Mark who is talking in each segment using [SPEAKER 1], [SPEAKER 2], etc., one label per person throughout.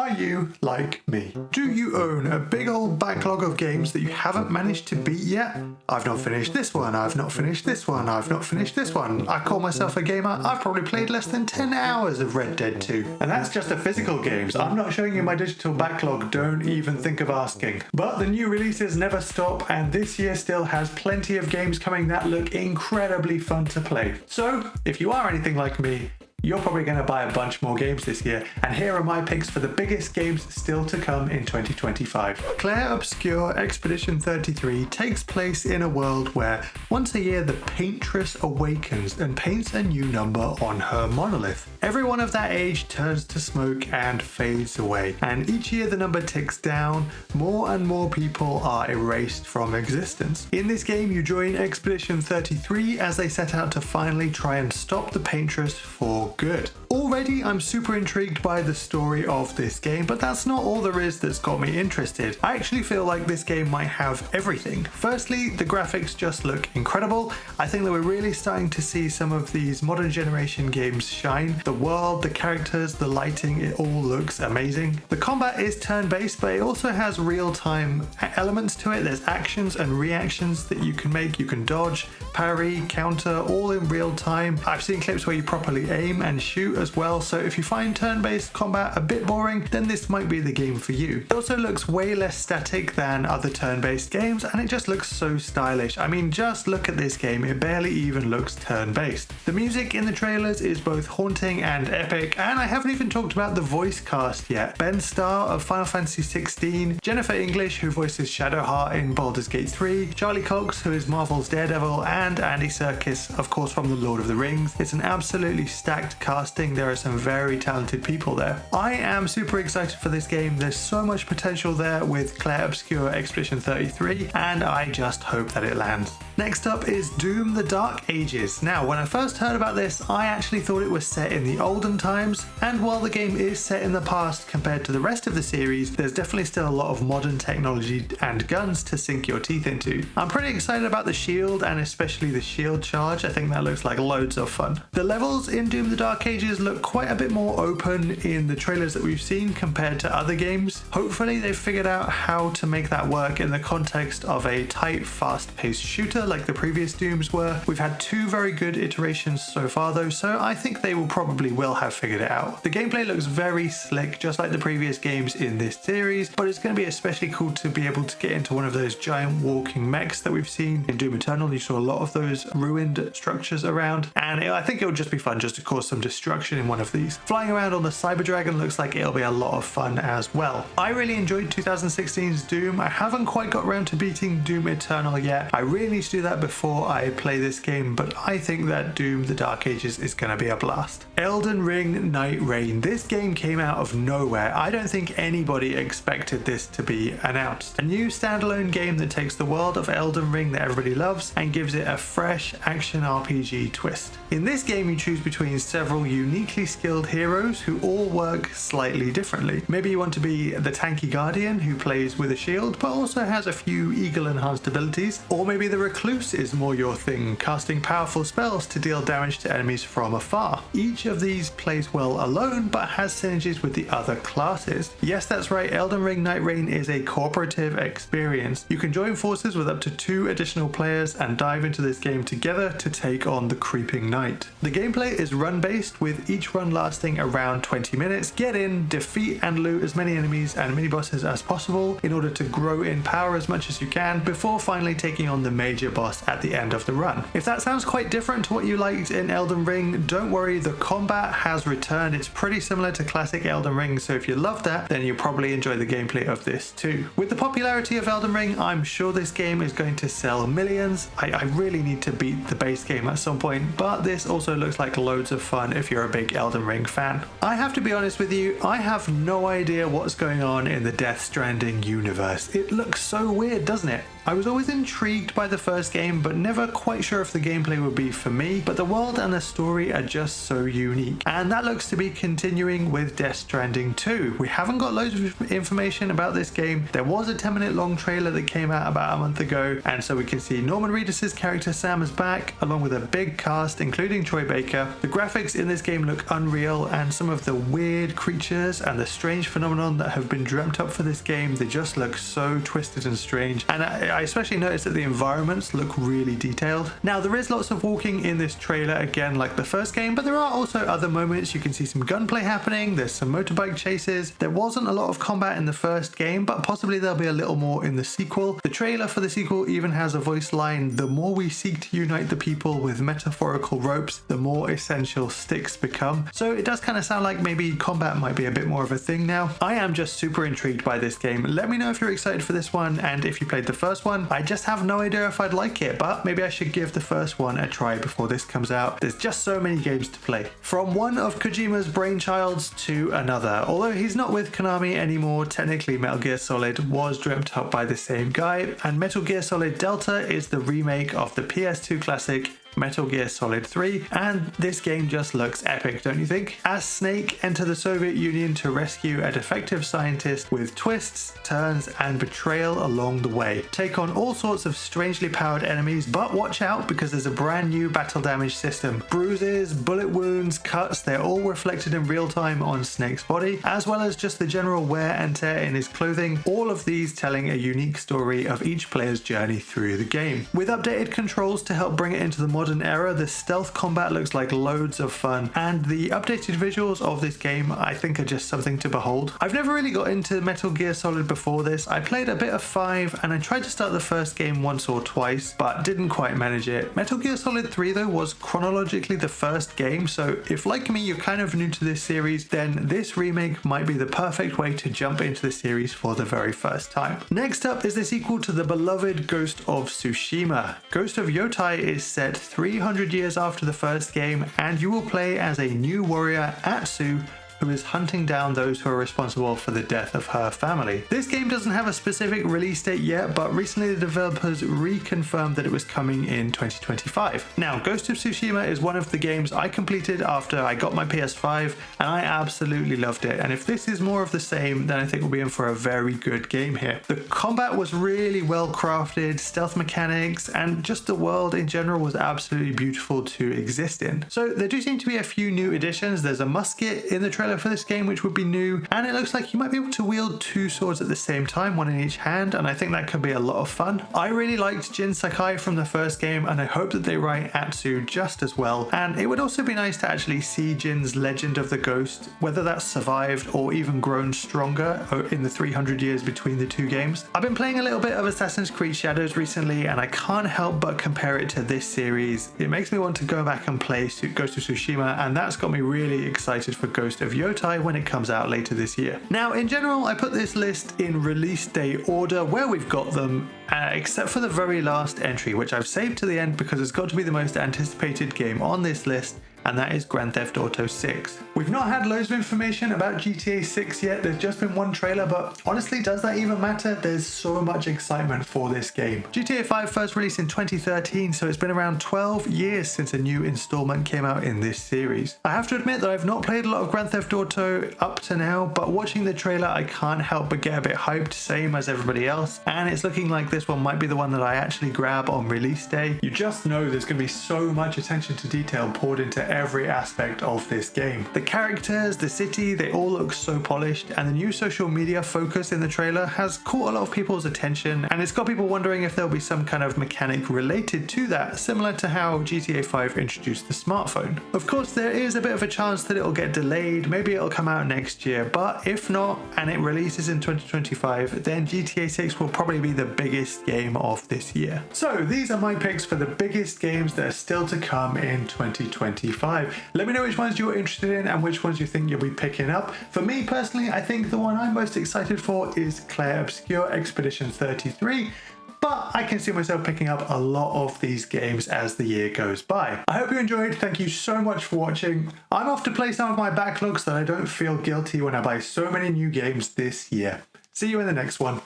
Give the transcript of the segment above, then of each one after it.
[SPEAKER 1] Are you like me? Do you own a big old backlog of games that you haven't managed to beat yet? I've not finished this one, I've not finished this one, I've not finished this one. I call myself a gamer, I've probably played less than 10 hours of Red Dead 2. And that's just the physical games. I'm not showing you my digital backlog, don't even think of asking. But the new releases never stop, and this year still has plenty of games coming that look incredibly fun to play. So, if you are anything like me, you're probably going to buy a bunch more games this year, and here are my picks for the biggest games still to come in 2025. Clair Obscur Expedition 33 takes place in a world where once a year the paintress awakens and paints a new number on her monolith. Everyone of that age turns to smoke and fades away, and each year the number ticks down, more and more people are erased from existence. In this game you join Expedition 33 as they set out to finally try and stop the paintress for good. Already I'm super intrigued by the story of this game, but that's not all there is that's got me interested. I actually feel like this game might have everything. Firstly, the graphics just look incredible. I think that we're really starting to see some of these modern generation games shine. The world, the characters, the lighting, it all looks amazing. The combat is turn-based, but it also has real-time elements to it. There's actions and reactions that you can make. You can dodge, parry, counter, all in real time. I've seen clips where you properly aim and shoot as well, so if you find turn-based combat a bit boring, then this might be the game for you. It also looks way less static than other turn-based games, and it just looks so stylish. I mean, just look at this game, it barely even looks turn-based. The music in the trailers is both haunting and epic, and I haven't even talked about the voice cast yet. Ben Starr of Final Fantasy XVI, Jennifer English, who voices Shadowheart in Baldur's Gate 3, Charlie Cox, who is Marvel's Daredevil, and Andy Serkis, of course, from The Lord of the Rings. It's an absolutely stacked casting. There are some very talented people there. I am super excited for this game. There's so much potential there with Clair Obscur Expedition 33, and I just hope that it lands. Next up is Doom: The Dark Ages. Now, when I first heard about this, I actually thought it was set in the olden times, and while the game is set in the past compared to the rest of the series, there's definitely still a lot of modern technology and guns to sink your teeth into. I'm pretty excited about the shield, and especially the shield charge. I think that looks like loads of fun. The levels in Doom: The Dark Ages look quite a bit more open in the trailers that we've seen compared to other games. Hopefully they've figured out how to make that work in the context of a tight, fast-paced shooter like the previous Dooms were. We've had two very good iterations so far though, so I think they probably will have figured it out. The gameplay looks very slick, just like the previous games in this series, but it's going to be especially cool to be able to get into one of those giant walking mechs that we've seen in Doom Eternal. You saw a lot of those ruined structures around, and I think it'll just be fun just to cause some destruction in one of these. Flying around on the Cyber Dragon looks like it'll be a lot of fun as well. I really enjoyed 2016's Doom. I haven't quite got around to beating Doom Eternal yet. I really need to do that before I play this game, but I think that Doom: The Dark Ages is going to be a blast. Elden Ring Nightreign. This game came out of nowhere. I don't think anybody expected this to be announced. A new standalone game that takes the world of Elden Ring that everybody loves and gives it a fresh action RPG twist. In this game you choose between several uniquely skilled heroes who all work slightly differently. Maybe you want to be the tanky guardian who plays with a shield but also has a few eagle enhanced abilities, or maybe the recluse is more your thing, casting powerful spells to deal damage to enemies from afar. Each of these plays well alone but has synergies with the other classes. Yes, that's right, Elden Ring Nightreign is a cooperative experience. You can join forces with up to 2 additional players and dive into this game together to take on the creeping night. The gameplay is run based, with each run lasting around 20 minutes. Get in, defeat and loot as many enemies and mini bosses as possible in order to grow in power as much as you can before finally taking on the major boss at the end of the run. If that sounds quite different to what you liked in Elden Ring, don't worry, the combat has returned. It's pretty similar to classic Elden Ring, so if you love that, then you'll probably enjoy the gameplay of this too. With the popularity of Elden Ring, I'm sure this game is going to sell millions. I really need to beat the base game at some point, but this also looks like loads of fun if you're a big Elden Ring fan. I have to be honest with you, I have no idea what's going on in the Death Stranding universe. It looks so weird, doesn't it? I was always intrigued by the first game, but never quite sure if the gameplay would be for me, but the world and the story are just so unique. And that looks to be continuing with Death Stranding 2. We haven't got loads of information about this game. There was a 10-minute long trailer that came out about a month ago, and so we can see Norman Reedus' character Sam is back, along with a big cast, including Troy Baker. The graphics graphics in this game look unreal, and some of the weird creatures and the strange phenomenon that have been dreamt up for this game, they just look so twisted and strange. And I especially noticed that the environments look really detailed. Now, there is lots of walking in this trailer, again like the first game, but there are also other moments. You can see some gunplay happening, there's some motorbike chases. There wasn't a lot of combat in the first game, but possibly there'll be a little more in the sequel. The trailer for the sequel even has a voice line: the more we seek to unite the people with metaphorical ropes, the more essential sticks become. So it does kind of sound like maybe combat might be a bit more of a thing now. I am just super intrigued by this game. Let me know if you're excited for this one, and if you played the first one. I just have no idea if I'd like it, but maybe I should give the first one a try before this comes out. There's just so many games to play. From one of Kojima's brainchilds to another. Although he's not with Konami anymore, technically Metal Gear Solid was dreamt up by the same guy, and Metal Gear Solid Delta is the remake of the PS2 classic Metal Gear Solid 3, and this game just looks epic, don't you think? As Snake enter the Soviet Union to rescue a defective scientist with twists, turns, and betrayal along the way. Take on all sorts of strangely powered enemies, but watch out because there's a brand new battle damage system. Bruises, bullet wounds, cuts, they're all reflected in real time on Snake's body, as well as just the general wear and tear in his clothing, all of these telling a unique story of each player's journey through the game. With updated controls to help bring it into the modern era, the stealth combat looks like loads of fun, and the updated visuals of this game I think are just something to behold. I've never really got into Metal Gear Solid before this. I played a bit of 5 and I tried to start the first game once or twice, but didn't quite manage it. Metal Gear Solid 3 though was chronologically the first game, so if like me you're kind of new to this series, then this remake might be the perfect way to jump into the series for the very first time. Next up is the sequel to the beloved Ghost of Tsushima. Ghost of Yotai is set 300 years after the first game, and you will play as a new warrior, Atsu, who is hunting down those who are responsible for the death of her family. This game doesn't have a specific release date yet, but recently the developers reconfirmed that it was coming in 2025. Now, Ghost of Tsushima is one of the games I completed after I got my PS5, and I absolutely loved it. And if this is more of the same, then I think we'll be in for a very good game here. The combat was really well crafted, stealth mechanics, and just the world in general was absolutely beautiful to exist in. So there do seem to be a few new additions. There's a musket in the trailer for this game, which would be new, and it looks like you might be able to wield 2 swords at the same time, one in each hand, and I think that could be a lot of fun. I really liked Jin Sakai from the first game, and I hope that they write Atsu just as well. And it would also be nice to actually see Jin's legend of the ghost, whether that's survived or even grown stronger in the 300 years between the 2 games. I've been playing a little bit of Assassin's Creed Shadows recently, and I can't help but compare it to this series. It makes me want to go back and play Ghost of Tsushima, and that's got me really excited for Ghost of Yotai when it comes out later this year. Now, in general, I put this list in release day order where we've got them, except for the very last entry, which I've saved to the end because it's got to be the most anticipated game on this list, and that is Grand Theft Auto 6. We've not had loads of information about GTA 6 yet, there's just been one trailer, but honestly, does that even matter? There's so much excitement for this game. GTA 5 first released in 2013, so it's been around 12 years since a new installment came out in this series. I have to admit that I've not played a lot of Grand Theft Auto up to now, but watching the trailer I can't help but get a bit hyped, same as everybody else, and it's looking like this one might be the one that I actually grab on release day. You just know there's going to be so much attention to detail poured into every aspect of this game. The characters, the city, they all look so polished, and the new social media focus in the trailer has caught a lot of people's attention, and it's got people wondering if there'll be some kind of mechanic related to that, similar to how GTA 5 introduced the smartphone. Of course, there is a bit of a chance that it'll get delayed, maybe it'll come out next year, but if not, and it releases in 2025, then GTA 6 will probably be the biggest game of this year. So these are my picks for the biggest games that are still to come in 2025. Let me know which ones you're interested in and which ones you think you'll be picking up. For me personally, I think the one I'm most excited for is Clair Obscur Expedition 33, but I can see myself picking up a lot of these games as the year goes by. I hope you enjoyed. Thank you so much for watching. I'm off to play some of my backlog so that I don't feel guilty when I buy so many new games this year. See you in the next one.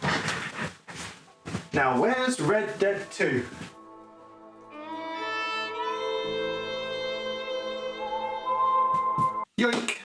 [SPEAKER 1] Now, where's Red Dead 2? Yoink!